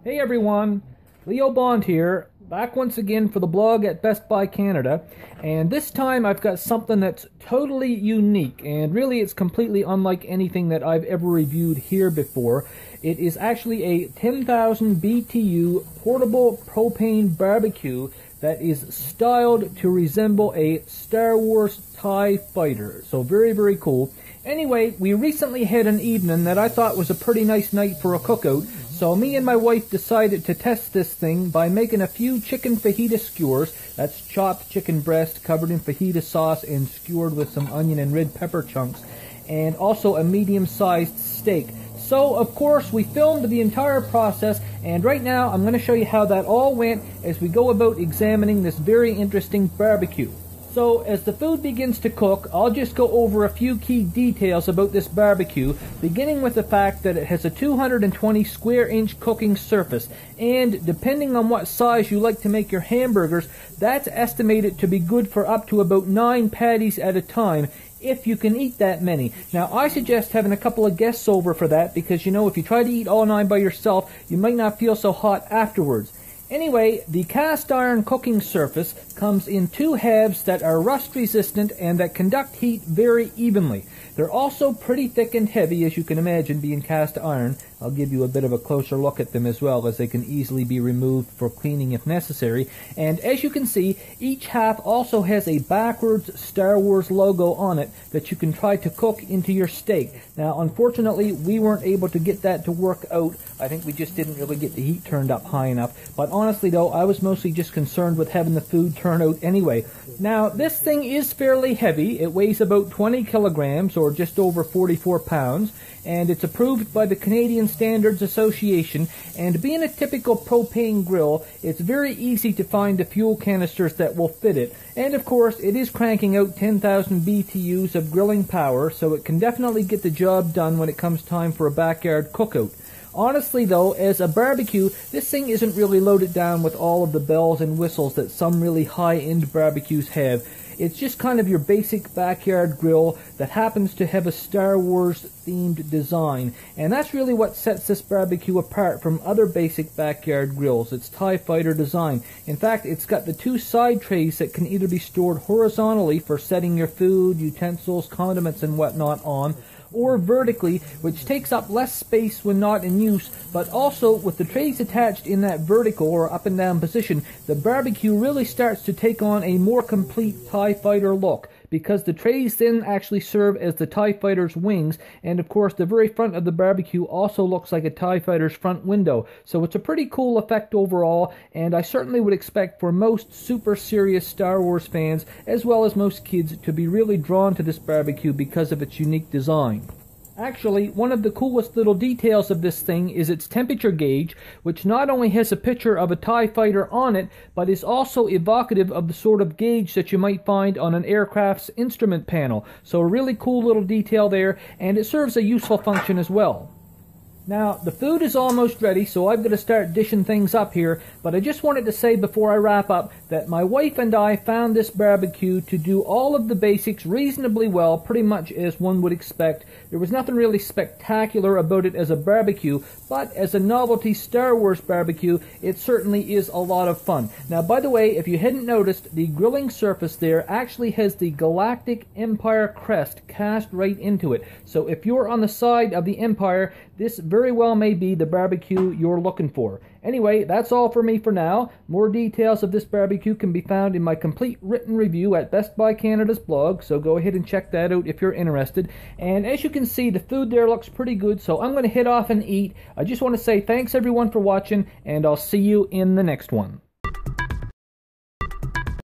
Hey everyone, Leo Bond here, back once again for the blog at Best Buy Canada, and this time I've got something that's totally unique, and really it's completely unlike anything that I've ever reviewed here before. It is actually a 10,000 BTU portable propane barbecue that is styled to resemble a Star Wars TIE fighter, so very cool. Anyway, we recently had an evening that I thought was a pretty nice night for a cookout, so me and my wife decided to test this thing by making a few chicken fajita skewers. That's chopped chicken breast covered in fajita sauce and skewered with some onion and red pepper chunks, and also a medium-sized steak. So, of course, we filmed the entire process, and right now I'm going to show you how that all went as we go about examining this very interesting barbecue. So, as the food begins to cook, I'll just go over a few key details about this barbecue, beginning with the fact that it has a 220 square inch cooking surface, and depending on what size you like to make your hamburgers, that's estimated to be good for up to about 9 patties at a time, if you can eat that many. Now, I suggest having a couple of guests over for that, because you know, if you try to eat all 9 by yourself, you might not feel so hot afterwards. Anyway, the cast iron cooking surface comes in 2 halves that are rust resistant and that conduct heat very evenly. They're also pretty thick and heavy, as you can imagine, being cast iron. I'll give you a bit of a closer look at them as well, as they can easily be removed for cleaning if necessary. And as you can see, each half also has a backwards Star Wars logo on it that you can try to cook into your steak. Now, unfortunately, we weren't able to get that to work out. I think we just didn't really get the heat turned up high enough. But honestly, though, I was mostly just concerned with having the food turn out anyway. Now, this thing is fairly heavy. It weighs about 20 kilograms, or just over 44 pounds, and it's approved by the Canadian Standards Association, and being a typical propane grill, it's very easy to find the fuel canisters that will fit it. And of course, it is cranking out 10,000 BTUs of grilling power, so it can definitely get the job done when it comes time for a backyard cookout. Honestly though, as a barbecue, this thing isn't really loaded down with all of the bells and whistles that some really high-end barbecues have. It's just kind of your basic backyard grill that happens to have a Star Wars themed design, and that's really what sets this barbecue apart from other basic backyard grills. It's TIE Fighter design. In fact, it's got the 2 side trays that can either be stored horizontally for setting your food, utensils, condiments and whatnot on, or vertically, which takes up less space when not in use, but also with the trays attached in that vertical or up and down position, the barbecue really starts to take on a more complete TIE Fighter look, because the trays then actually serve as the TIE Fighter's wings, and of course the very front of the barbecue also looks like a TIE Fighter's front window. So it's a pretty cool effect overall, and I certainly would expect for most super serious Star Wars fans, as well as most kids, to be really drawn to this barbecue because of its unique design. Actually, one of the coolest little details of this thing is its temperature gauge, which not only has a picture of a TIE fighter on it, but is also evocative of the sort of gauge that you might find on an aircraft's instrument panel. So a really cool little detail there, and it serves a useful function as well. Now, the food is almost ready, so I've got to start dishing things up here, but I just wanted to say before I wrap up that my wife and I found this barbecue to do all of the basics reasonably well, pretty much as one would expect. There was nothing really spectacular about it as a barbecue, but as a novelty Star Wars barbecue, it certainly is a lot of fun. Now, by the way, if you hadn't noticed, the grilling surface there actually has the Galactic Empire crest cast right into it. So if you're on the side of the Empire, this very well may be the barbecue you're looking for. Anyway, that's all for me for now. More details of this barbecue can be found in my complete written review at Best Buy Canada's blog, so go ahead and check that out if you're interested. And as you can see, the food there looks pretty good, so I'm going to head off and eat. I just want to say thanks everyone for watching, and I'll see you in the next one.